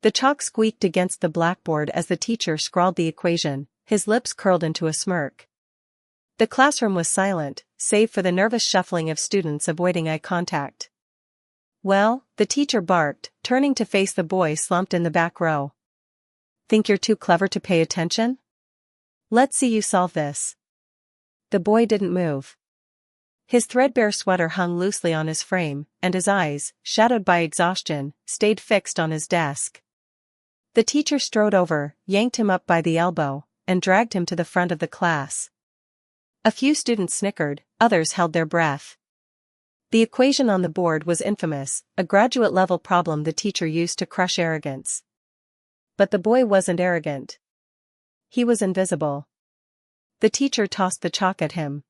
The chalk squeaked against the blackboard as the teacher scrawled the equation, his lips curled into a smirk. The classroom was silent, save for the nervous shuffling of students avoiding eye contact. "Well," the teacher barked, turning to face the boy slumped in the back row. "Think you're too clever to pay attention? Let's see you solve this." The boy didn't move. His threadbare sweater hung loosely on his frame, and his eyes, shadowed by exhaustion, stayed fixed on his desk. The teacher strode over, yanked him up by the elbow, and dragged him to the front of the class. A few students snickered, others held their breath. The equation on the board was infamous, a graduate-level problem the teacher used to crush arrogance. But the boy wasn't arrogant. He was invisible. The teacher tossed the chalk at him.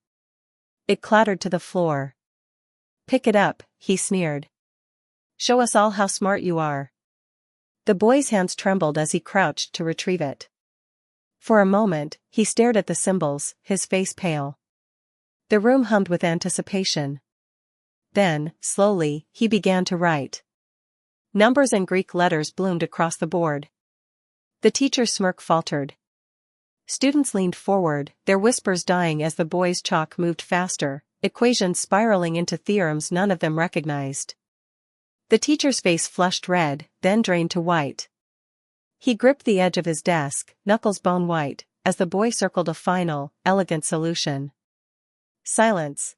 It clattered to the floor. "Pick it up," he sneered. "Show us all how smart you are." The boy's hands trembled as he crouched to retrieve it. For a moment, he stared at the symbols, his face pale. The room hummed with anticipation. Then, slowly, he began to write. Numbers and Greek letters bloomed across the board. The teacher's smirk faltered. Students leaned forward, their whispers dying as the boy's chalk moved faster, equations spiraling into theorems none of them recognized. The teacher's face flushed red, then drained to white. He gripped the edge of his desk, knuckles bone white, as the boy circled a final, elegant solution. Silence.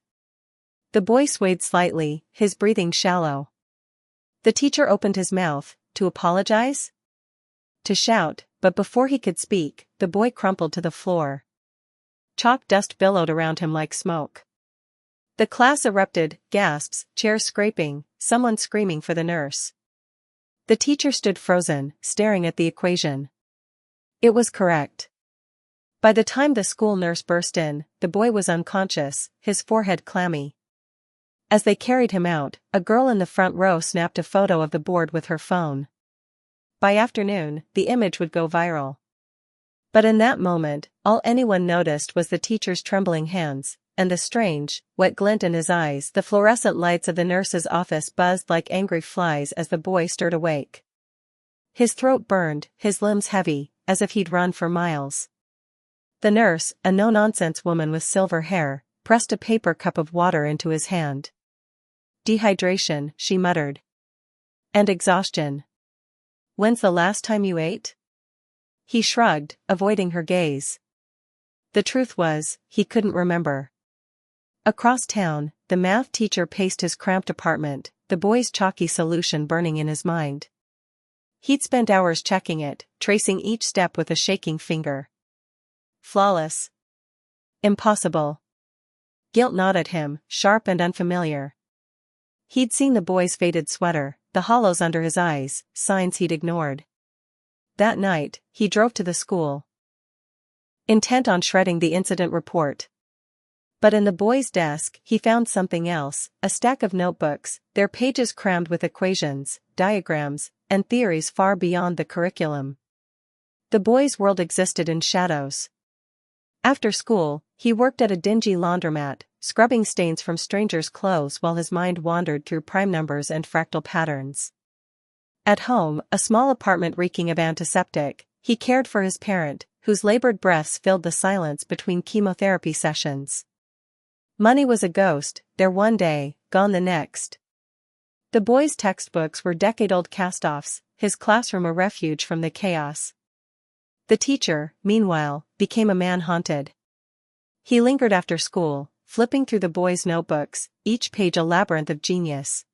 The boy swayed slightly, his breathing shallow. The teacher opened his mouth, to apologize? To shout, but before he could speak, the boy crumpled to the floor. Chalk dust billowed around him like smoke. The class erupted, gasps, chairs scraping, someone screaming for the nurse. The teacher stood frozen, staring at the equation. It was correct. By the time the school nurse burst in, the boy was unconscious, his forehead clammy. As they carried him out, a girl in the front row snapped a photo of the board with her phone. By afternoon, the image would go viral. But in that moment, all anyone noticed was the teacher's trembling hands, and the strange, wet glint in his eyes. The fluorescent lights of the nurse's office buzzed like angry flies as the boy stirred awake. His throat burned, his limbs heavy, as if he'd run for miles. The nurse, a no-nonsense woman with silver hair, pressed a paper cup of water into his hand. "Dehydration," she muttered. "And exhaustion. When's the last time you ate?" He shrugged, avoiding her gaze. The truth was, he couldn't remember. Across town, the math teacher paced his cramped apartment, the boy's chalky solution burning in his mind. He'd spent hours checking it, tracing each step with a shaking finger. Flawless. Impossible. Guilt gnawed at him, sharp and unfamiliar. He'd seen the boy's faded sweater, the hollows under his eyes, signs he'd ignored. That night, he drove to the school, intent on shredding the incident report. But in the boy's desk, he found something else, a stack of notebooks, their pages crammed with equations, diagrams, and theories far beyond the curriculum. The boy's world existed in shadows. After school, he worked at a dingy laundromat, scrubbing stains from strangers' clothes while his mind wandered through prime numbers and fractal patterns. At home, a small apartment reeking of antiseptic, he cared for his parent, whose labored breaths filled the silence between chemotherapy sessions. Money was a ghost, there one day, gone the next. The boy's textbooks were decade-old cast-offs, his classroom a refuge from the chaos. The teacher, meanwhile, became a man haunted. He lingered after school, flipping through the boy's notebooks, each page a labyrinth of genius.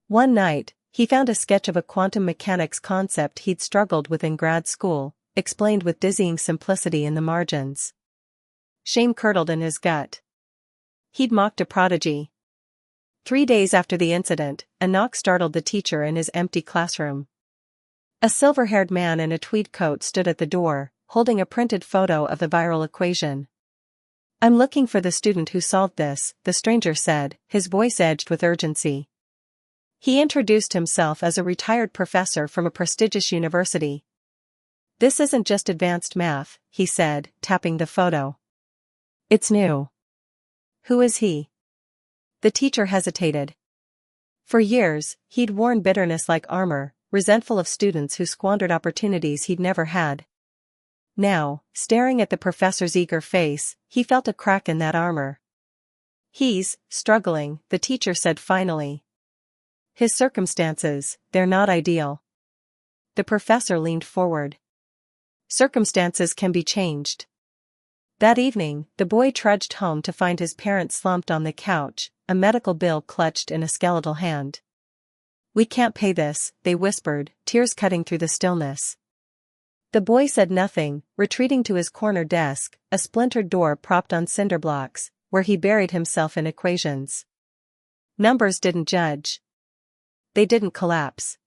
One night, he found a sketch of a quantum mechanics concept he'd struggled with in grad school, explained with dizzying simplicity in the margins. Shame curdled in his gut. He'd mocked a prodigy. 3 days after the incident, a knock startled the teacher in his empty classroom. A silver-haired man in a tweed coat stood at the door, holding a printed photo of the viral equation. "I'm looking for the student who solved this," the stranger said, his voice edged with urgency. He introduced himself as a retired professor from a prestigious university. "This isn't just advanced math," he said, tapping the photo. "It's new." "Who is he?" The teacher hesitated. For years, he'd worn bitterness like armor, resentful of students who squandered opportunities he'd never had. Now, staring at the professor's eager face, he felt a crack in that armor. "He's struggling," the teacher said finally. "His circumstances, they're not ideal." The professor leaned forward. "Circumstances can be changed." That evening, the boy trudged home to find his parents slumped on the couch, a medical bill clutched in a skeletal hand. "We can't pay this," they whispered, tears cutting through the stillness. The boy said nothing, retreating to his corner desk, a splintered door propped on cinder blocks, where he buried himself in equations. Numbers didn't judge. They didn't collapse.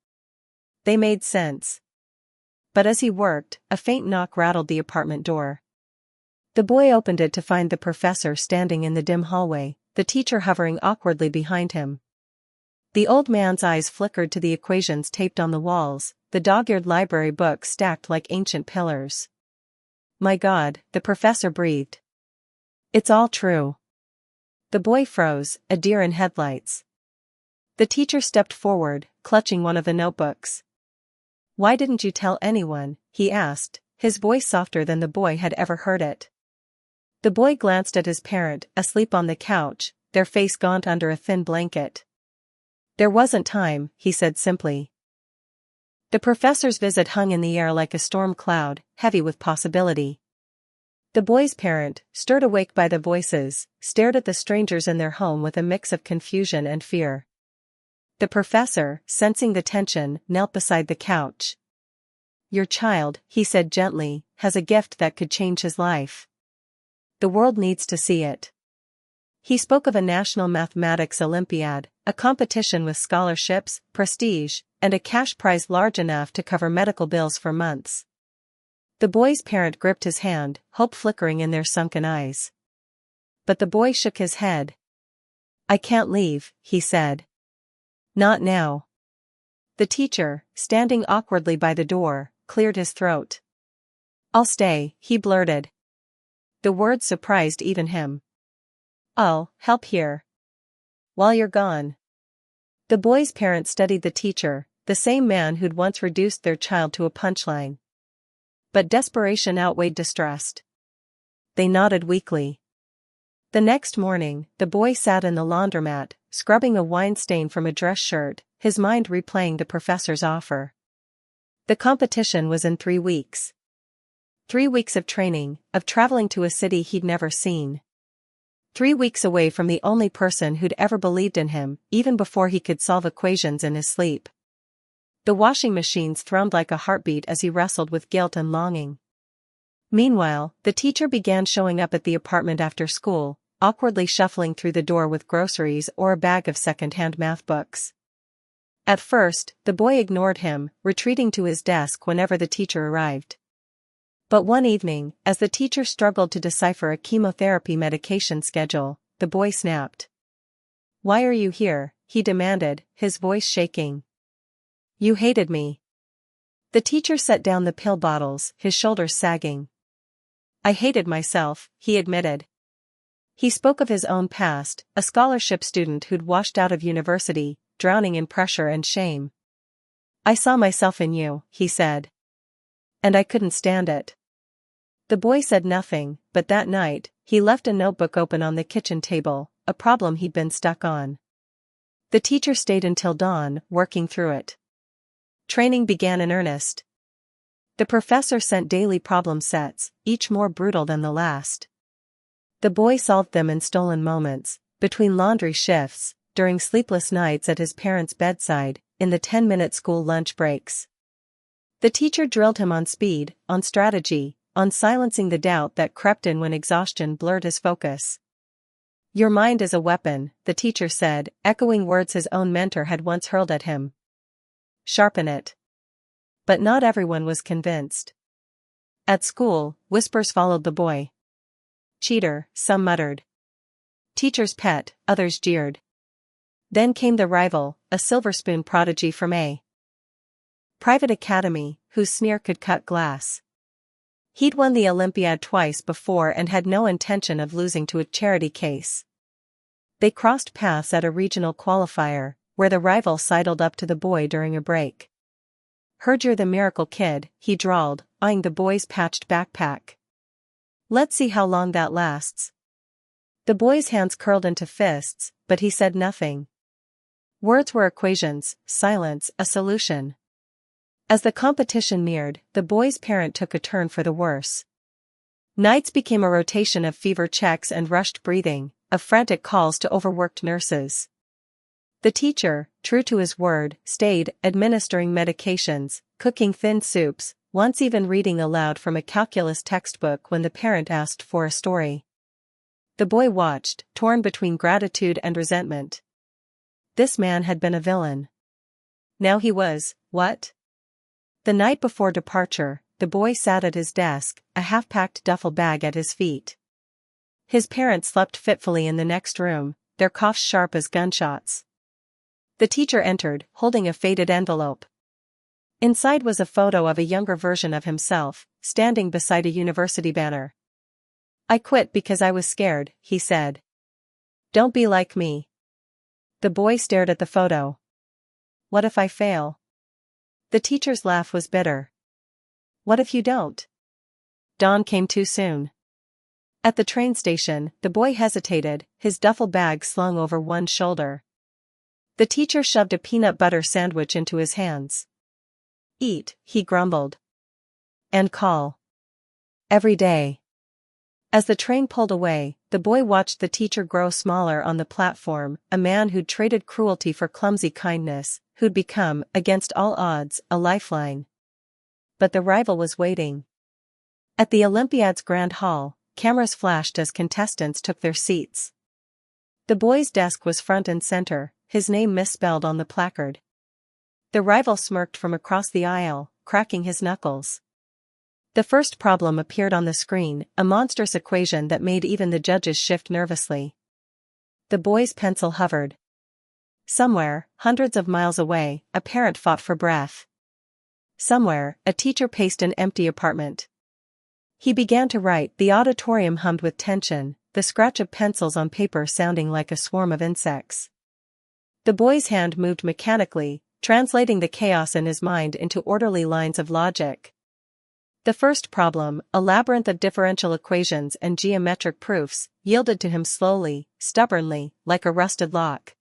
They made sense. But as he worked, a faint knock rattled the apartment door. The boy opened it to find the professor standing in the dim hallway, the teacher hovering awkwardly behind him. The old man's eyes flickered to the equations taped on the walls, the dog-eared library books stacked like ancient pillars. "My God," the professor breathed. "It's all true." The boy froze, a deer in headlights. The teacher stepped forward, clutching one of the notebooks. "Why didn't you tell anyone?" he asked, his voice softer than the boy had ever heard it. The boy glanced at his parent, asleep on the couch, their face gaunt under a thin blanket. "There wasn't time," he said simply. The professor's visit hung in the air like a storm cloud, heavy with possibility. The boy's parent, stirred awake by the voices, stared at the strangers in their home with a mix of confusion and fear. The professor, sensing the tension, knelt beside the couch. "Your child," he said gently, "has a gift that could change his life. The world needs to see it." He spoke of a national mathematics Olympiad, a competition with scholarships, prestige, and a cash prize large enough to cover medical bills for months. The boy's parent gripped his hand, hope flickering in their sunken eyes. But the boy shook his head. "I can't leave," he said. "Not now." The teacher, standing awkwardly by the door, cleared his throat. "I'll stay," he blurted. The words surprised even him. "I'll help here. While you're gone." The boy's parents studied the teacher, the same man who'd once reduced their child to a punchline. But desperation outweighed distrust. They nodded weakly. The next morning, the boy sat in the laundromat, scrubbing a wine stain from a dress shirt, his mind replaying the professor's offer. The competition was in 3 weeks. 3 weeks of training, of traveling to a city he'd never seen. 3 weeks away from the only person who'd ever believed in him, even before he could solve equations in his sleep. The washing machines thrummed like a heartbeat as he wrestled with guilt and longing. Meanwhile, the teacher began showing up at the apartment after school, awkwardly shuffling through the door with groceries or a bag of second-hand math books. At first, the boy ignored him, retreating to his desk whenever the teacher arrived. But one evening, as the teacher struggled to decipher a chemotherapy medication schedule, the boy snapped. "Why are you here?" he demanded, his voice shaking. "You hated me." The teacher set down the pill bottles, his shoulders sagging. "I hated myself," he admitted. He spoke of his own past, a scholarship student who'd washed out of university, drowning in pressure and shame. "I saw myself in you," he said. "And I couldn't stand it." The boy said nothing, but that night, he left a notebook open on the kitchen table, a problem he'd been stuck on. The teacher stayed until dawn, working through it. Training began in earnest. The professor sent daily problem sets, each more brutal than the last. The boy solved them in stolen moments, between laundry shifts, during sleepless nights at his parents' bedside, in the 10-minute school lunch breaks. The teacher drilled him on speed, on strategy, on silencing the doubt that crept in when exhaustion blurred his focus. "Your mind is a weapon," the teacher said, echoing words his own mentor had once hurled at him. "Sharpen it." But not everyone was convinced. At school, whispers followed the boy. "Cheater," some muttered. "Teacher's pet," others jeered. Then came the rival, a silver spoon prodigy from a private academy, whose sneer could cut glass. He'd won the Olympiad twice before and had no intention of losing to a charity case. They crossed paths at a regional qualifier, where the rival sidled up to the boy during a break. Heard you're the miracle kid, he drawled, eyeing the boy's patched backpack. Let's see how long that lasts. The boy's hands curled into fists, but he said nothing. Words were equations, silence a solution. As the competition neared, the boy's parent took a turn for the worse. Nights became a rotation of fever checks and rushed breathing, of frantic calls to overworked nurses. The teacher, true to his word, stayed, administering medications, cooking thin soups, once even reading aloud from a calculus textbook when the parent asked for a story. The boy watched, torn between gratitude and resentment. This man had been a villain. Now he was, what? The night before departure, the boy sat at his desk, a half-packed duffel bag at his feet. His parents slept fitfully in the next room, their coughs sharp as gunshots. The teacher entered, holding a faded envelope. Inside was a photo of a younger version of himself, standing beside a university banner. I quit because I was scared, he said. Don't be like me. The boy stared at the photo. What if I fail? The teacher's laugh was bitter. What if you don't? Dawn came too soon. At the train station, the boy hesitated, his duffel bag slung over one shoulder. The teacher shoved a peanut butter sandwich into his hands. Eat, he grumbled. And call. Every day. As the train pulled away, the boy watched the teacher grow smaller on the platform, a man who'd traded cruelty for clumsy kindness, who'd become, against all odds, a lifeline. But the rival was waiting. At the Olympiad's Grand Hall, cameras flashed as contestants took their seats. The boy's desk was front and center, his name misspelled on the placard. The rival smirked from across the aisle, cracking his knuckles. The first problem appeared on the screen, a monstrous equation that made even the judges shift nervously. The boy's pencil hovered. Somewhere, hundreds of miles away, a parent fought for breath. Somewhere, a teacher paced an empty apartment. He began to write, the auditorium hummed with tension, the scratch of pencils on paper sounding like a swarm of insects. The boy's hand moved mechanically, translating the chaos in his mind into orderly lines of logic. The first problem, a labyrinth of differential equations and geometric proofs, yielded to him slowly, stubbornly, like a rusted lock.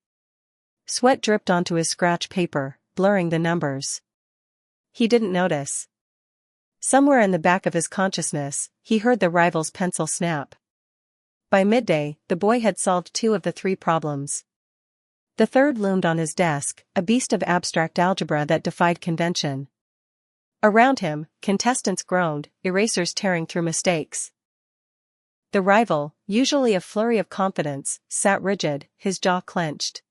Sweat dripped onto his scratch paper, blurring the numbers. He didn't notice. Somewhere in the back of his consciousness, he heard the rival's pencil snap. By midday, the boy had solved 2 of the 3 problems. The third loomed on his desk, a beast of abstract algebra that defied convention. Around him, contestants groaned, erasers tearing through mistakes. The rival, usually a flurry of confidence, sat rigid, his jaw clenched.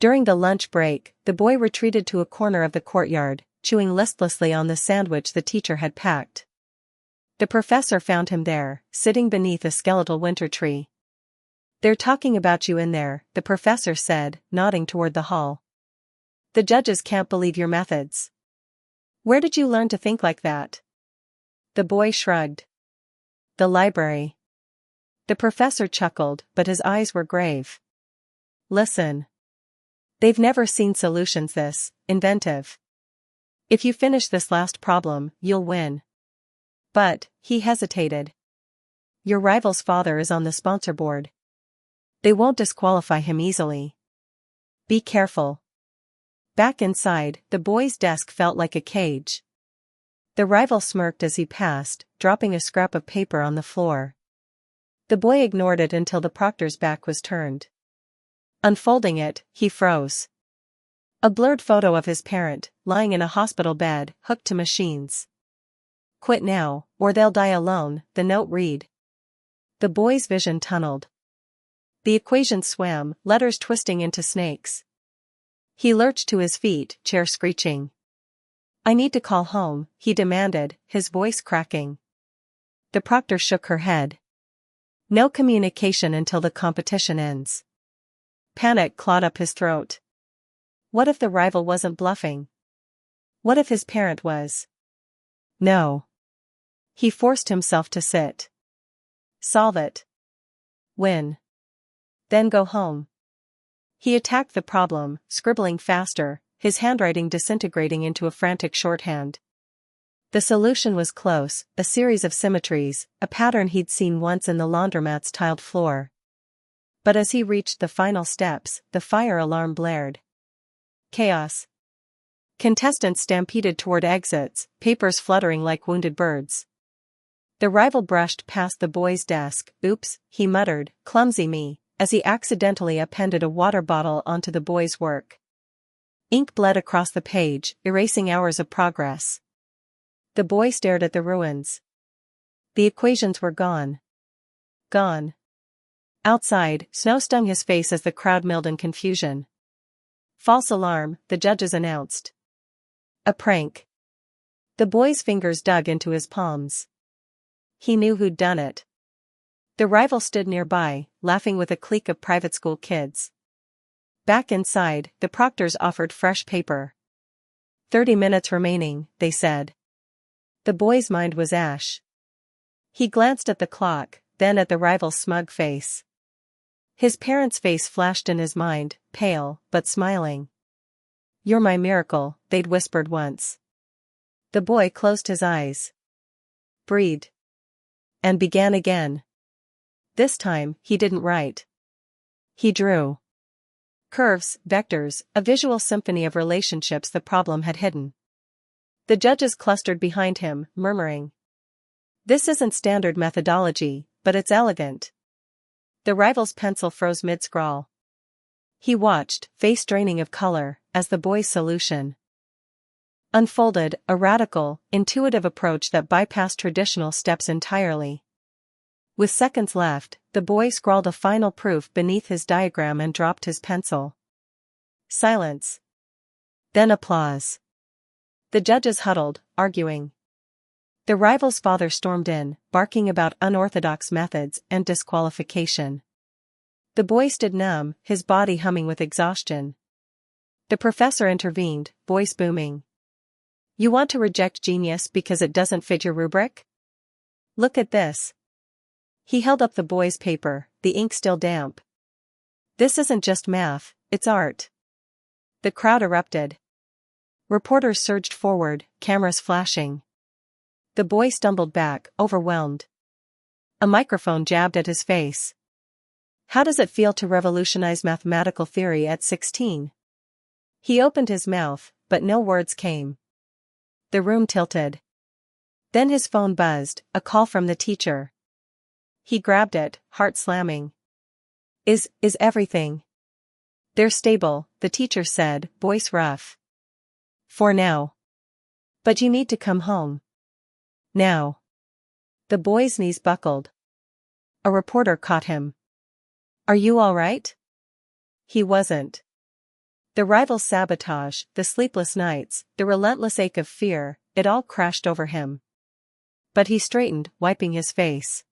During the lunch break, the boy retreated to a corner of the courtyard, chewing listlessly on the sandwich the teacher had packed. The professor found him there, sitting beneath a skeletal winter tree. They're talking about you in there, the professor said, nodding toward the hall. The judges can't believe your methods. Where did you learn to think like that? The boy shrugged. The library. The professor chuckled, but his eyes were grave. Listen. They've never seen solutions this inventive. If you finish this last problem, you'll win. But, he hesitated. Your rival's father is on the sponsor board. They won't disqualify him easily. Be careful. Back inside, the boy's desk felt like a cage. The rival smirked as he passed, dropping a scrap of paper on the floor. The boy ignored it until the proctor's back was turned. Unfolding it, he froze. A blurred photo of his parent, lying in a hospital bed, hooked to machines. Quit now, or they'll die alone, the note read. The boy's vision tunneled. The equation swam, letters twisting into snakes. He lurched to his feet, chair screeching. I need to call home, he demanded, his voice cracking. The proctor shook her head. No communication until the competition ends. Panic clawed up his throat. What if the rival wasn't bluffing? What if his parent was? No. He forced himself to sit. Solve it. Win. Then go home. He attacked the problem, scribbling faster, his handwriting disintegrating into a frantic shorthand. The solution was close, a series of symmetries, a pattern he'd seen once in the laundromat's tiled floor. But as he reached the final steps, the fire alarm blared. Chaos. Contestants stampeded toward exits, papers fluttering like wounded birds. The rival brushed past the boy's desk. "Oops," he muttered, "clumsy me," as he accidentally appended a water bottle onto the boy's work. Ink bled across the page, erasing hours of progress. The boy stared at the ruins. The equations were gone. Gone. Outside, snow stung his face as the crowd milled in confusion. "False alarm," the judges announced. "A prank." The boy's fingers dug into his palms. He knew who'd done it. The rival stood nearby, laughing with a clique of private school kids. Back inside, the proctors offered fresh paper. 30 minutes remaining, they said. The boy's mind was ash. He glanced at the clock, then at the rival's smug face. His parents' face flashed in his mind, pale, but smiling. "You're my miracle," they'd whispered once. The boy closed his eyes. Breathed. And began again. This time, he didn't write. He drew. Curves, vectors, a visual symphony of relationships the problem had hidden. The judges clustered behind him, murmuring. "This isn't standard methodology, but it's elegant." The rival's pencil froze mid-scrawl. He watched, face draining of color, as the boy's solution unfolded, a radical, intuitive approach that bypassed traditional steps entirely. With seconds left, the boy scrawled a final proof beneath his diagram and dropped his pencil. Silence. Then applause. The judges huddled, arguing. The rival's father stormed in, barking about unorthodox methods and disqualification. The boy stood numb, his body humming with exhaustion. The professor intervened, voice booming. "You want to reject genius because it doesn't fit your rubric? Look at this." He held up the boy's paper, the ink still damp. "This isn't just math, it's art." The crowd erupted. Reporters surged forward, cameras flashing. The boy stumbled back, overwhelmed. A microphone jabbed at his face. "How does it feel to revolutionize mathematical theory at 16? He opened his mouth, but no words came. The room tilted. Then his phone buzzed, a call from the teacher. He grabbed it, heart slamming. Is everything?" "They're stable," the teacher said, voice rough. "For now. But you need to come home. Now." The boy's knees buckled. A reporter caught him. "Are you all right?" He wasn't. The rival's sabotage, the sleepless nights, the relentless ache of fear, it all crashed over him. But he straightened, wiping his face.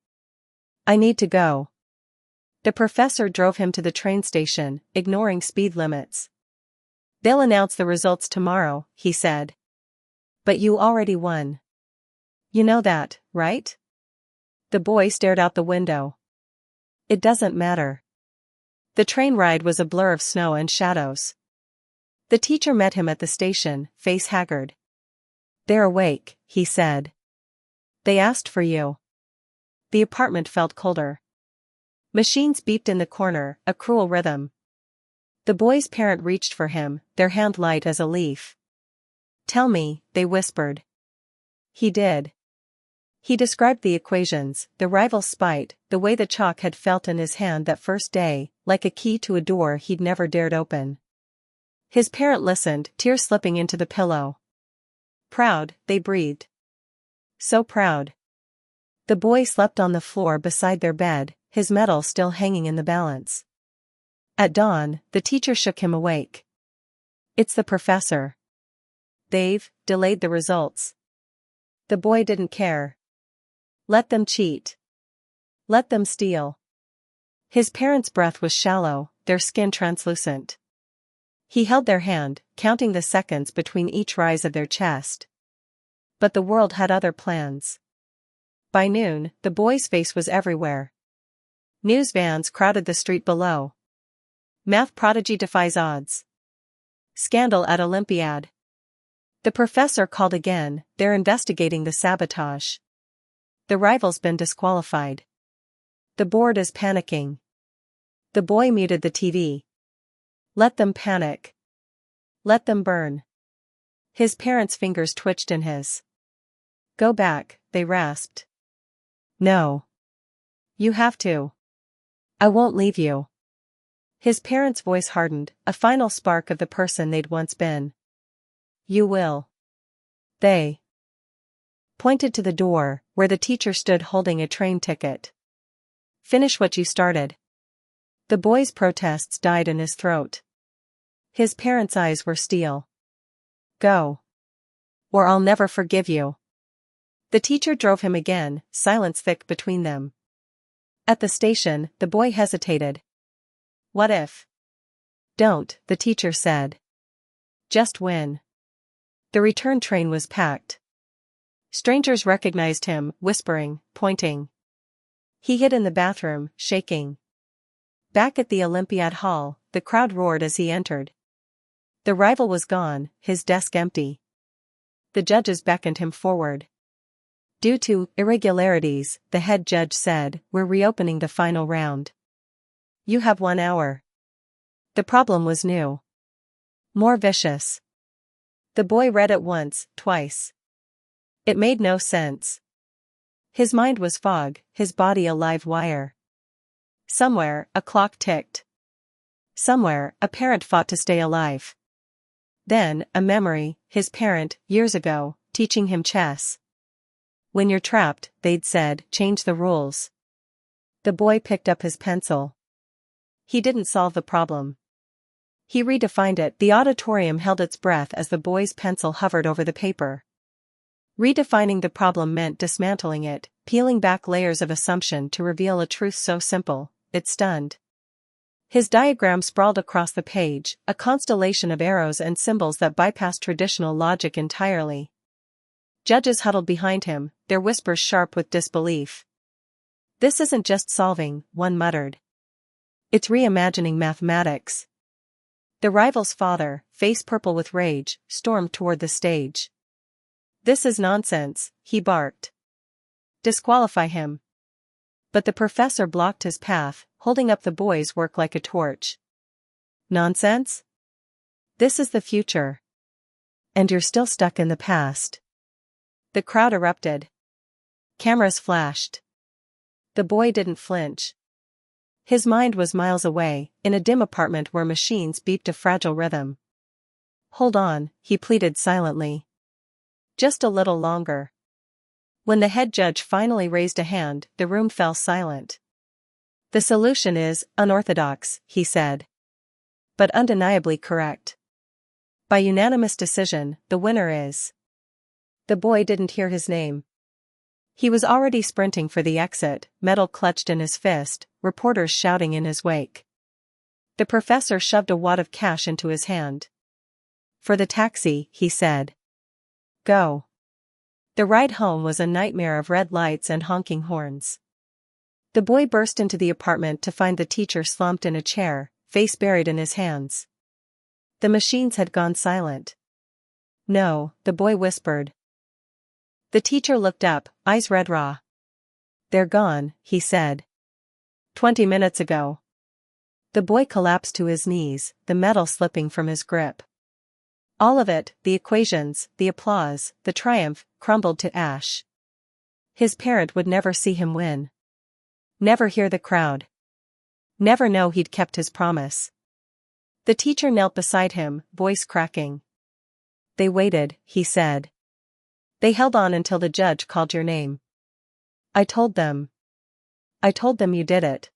"I need to go." The professor drove him to the train station, ignoring speed limits. "They'll announce the results tomorrow," he said. "But you already won. You know that, right?" The boy stared out the window. "It doesn't matter." The train ride was a blur of snow and shadows. The teacher met him at the station, face haggard. "They're awake," he said. "They asked for you." The apartment felt colder. Machines beeped in the corner, a cruel rhythm. The boy's parent reached for him, their hand light as a leaf. "Tell me," they whispered. He did. He described the equations, the rival's spite, the way the chalk had felt in his hand that first day, like a key to a door he'd never dared open. His parent listened, tears slipping into the pillow. "Proud," they breathed. So proud. The boy slept on the floor beside their bed, his medal still hanging in the balance. At dawn, the teacher shook him awake. "It's the professor. They've delayed the results." The boy didn't care. Let them cheat. Let them steal. His parents' breath was shallow, their skin translucent. He held their hand, counting the seconds between each rise of their chest. But the world had other plans. By noon, the boy's face was everywhere. News vans crowded the street below. "Math prodigy defies odds." Scandal at Olympiad. The professor called again, they're investigating the sabotage. The rival's been disqualified. The board is panicking. The boy muted the TV. Let them panic. Let them burn. His parents' fingers twitched in his. Go back, they rasped. No. You have to. I won't leave you. His parents' voice hardened, a final spark of the person they'd once been. You will. They pointed to the door, where the teacher stood holding a train ticket. Finish what you started. The boy's protests died in his throat. His parents' eyes were steel. Go. Or I'll never forgive you. The teacher drove him again, silence thick between them. At the station, the boy hesitated. What if? Don't, the teacher said. Just win. The return train was packed. Strangers recognized him, whispering, pointing. He hid in the bathroom, shaking. Back at the Olympiad Hall, the crowd roared as he entered. The rival was gone, his desk empty. The judges beckoned him forward. Due to irregularities, the head judge said, we're reopening the final round. You have 1 hour. The problem was new. More vicious. The boy read it once, twice. It made no sense. His mind was fog, his body a live wire. Somewhere, a clock ticked. Somewhere, a parent fought to stay alive. Then, a memory, his parent, years ago, teaching him chess. When you're trapped, they'd said, change the rules. The boy picked up his pencil. He didn't solve the problem. He redefined it. The auditorium held its breath as the boy's pencil hovered over the paper. Redefining the problem meant dismantling it, peeling back layers of assumption to reveal a truth so simple, it stunned. His diagram sprawled across the page, a constellation of arrows and symbols that bypassed traditional logic entirely. Judges huddled behind him, their whispers sharp with disbelief. This isn't just solving, one muttered. It's reimagining mathematics. The rival's father, face purple with rage, stormed toward the stage. This is nonsense, he barked. Disqualify him. But the professor blocked his path, holding up the boy's work like a torch. Nonsense? This is the future. And you're still stuck in the past. The crowd erupted. Cameras flashed. The boy didn't flinch. His mind was miles away, in a dim apartment where machines beeped a fragile rhythm. Hold on, he pleaded silently. Just a little longer. When the head judge finally raised a hand, the room fell silent. The solution is unorthodox, he said. But undeniably correct. By unanimous decision, the winner is. The boy didn't hear his name. He was already sprinting for the exit, metal clutched in his fist, reporters shouting in his wake. The professor shoved a wad of cash into his hand. For the taxi, he said. Go. The ride home was a nightmare of red lights and honking horns. The boy burst into the apartment to find the teacher slumped in a chair, face buried in his hands. The machines had gone silent. No, the boy whispered. The teacher looked up, eyes red raw. They're gone, he said. 20 minutes ago. The boy collapsed to his knees, the metal slipping from his grip. All of it, the equations, the applause, the triumph, crumbled to ash. His parent would never see him win. Never hear the crowd. Never know he'd kept his promise. The teacher knelt beside him, voice cracking. They waited, he said. They held on until the judge called your name. I told them. I told them you did it.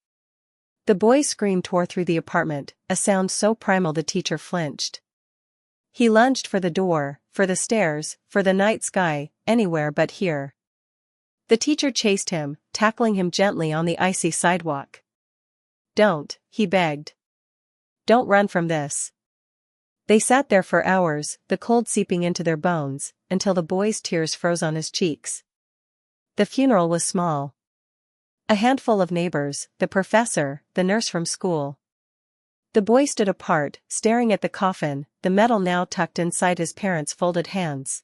The boy's scream tore through the apartment, a sound so primal the teacher flinched. He lunged for the door, for the stairs, for the night sky, anywhere but here. The teacher chased him, tackling him gently on the icy sidewalk. Don't, he begged. Don't run from this. They sat there for hours, the cold seeping into their bones, until the boy's tears froze on his cheeks. The funeral was small. A handful of neighbors, the professor, the nurse from school. The boy stood apart, staring at the coffin, the metal now tucked inside his parents' folded hands.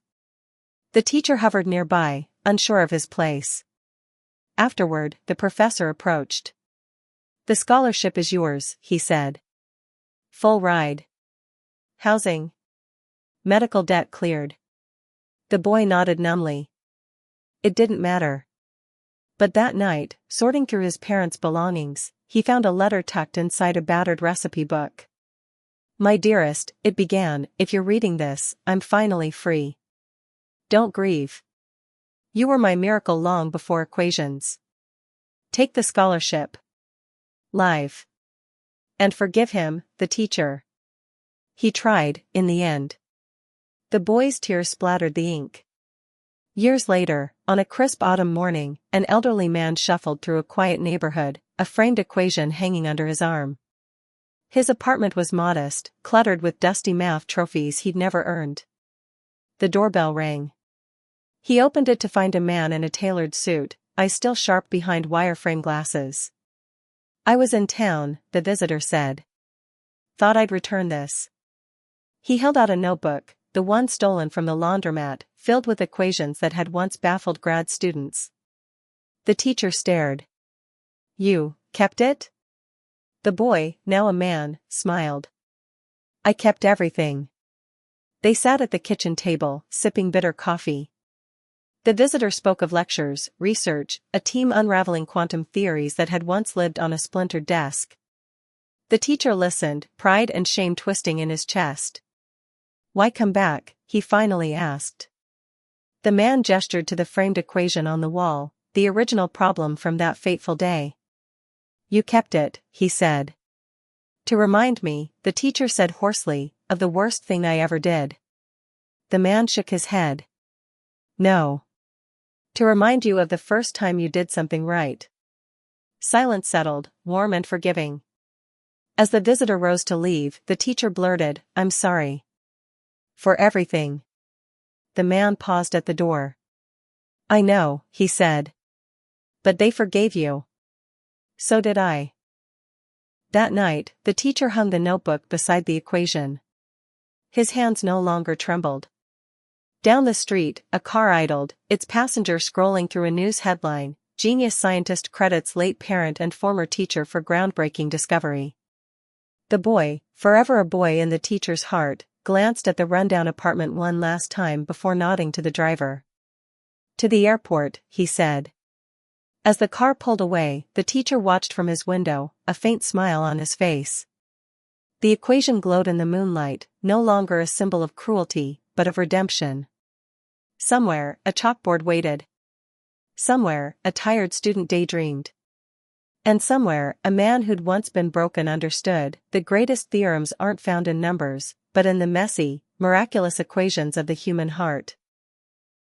The teacher hovered nearby, unsure of his place. Afterward, the professor approached. "The scholarship is yours," he said. "Full ride. Housing. Medical debt cleared." The boy nodded numbly. It didn't matter. But that night, sorting through his parents' belongings, he found a letter tucked inside a battered recipe book. "My dearest," it began, "if you're reading this, I'm finally free. Don't grieve. You were my miracle long before equations. Take the scholarship. Live. And forgive him, the teacher. He tried, in the end." The boy's tears splattered the ink. Years later, on a crisp autumn morning, an elderly man shuffled through a quiet neighborhood, a framed equation hanging under his arm. His apartment was modest, cluttered with dusty math trophies he'd never earned. The doorbell rang. He opened it to find a man in a tailored suit, eyes still sharp behind wireframe glasses. "I was in town," the visitor said. "Thought I'd return this." He held out a notebook, the one stolen from the laundromat, filled with equations that had once baffled grad students. The teacher stared. "You kept it?" The boy, now a man, smiled. "I kept everything." They sat at the kitchen table, sipping bitter coffee. The visitor spoke of lectures, research, a team unraveling quantum theories that had once lived on a splintered desk. The teacher listened, pride and shame twisting in his chest. "Why come back?" he finally asked. The man gestured to the framed equation on the wall, the original problem from that fateful day. "You kept it," he said. "To remind me," the teacher said hoarsely, "of the worst thing I ever did." The man shook his head. "No. To remind you of the first time you did something right." Silence settled, warm and forgiving. As the visitor rose to leave, the teacher blurted, "I'm sorry. For everything." The man paused at the door. "I know," he said. "But they forgave you." "So did I." That night, the teacher hung the notebook beside the equation. His hands no longer trembled. Down the street, a car idled, its passenger scrolling through a news headline, "Genius scientist credits late parent and former teacher for groundbreaking discovery." The boy, forever a boy in the teacher's heart, glanced at the rundown apartment one last time before nodding to the driver. "To the airport," he said. As the car pulled away, the teacher watched from his window, a faint smile on his face. The equation glowed in the moonlight, no longer a symbol of cruelty, but of redemption. Somewhere, a chalkboard waited. Somewhere, a tired student daydreamed. And somewhere, a man who'd once been broken understood, the greatest theorems aren't found in numbers, but in the messy, miraculous equations of the human heart.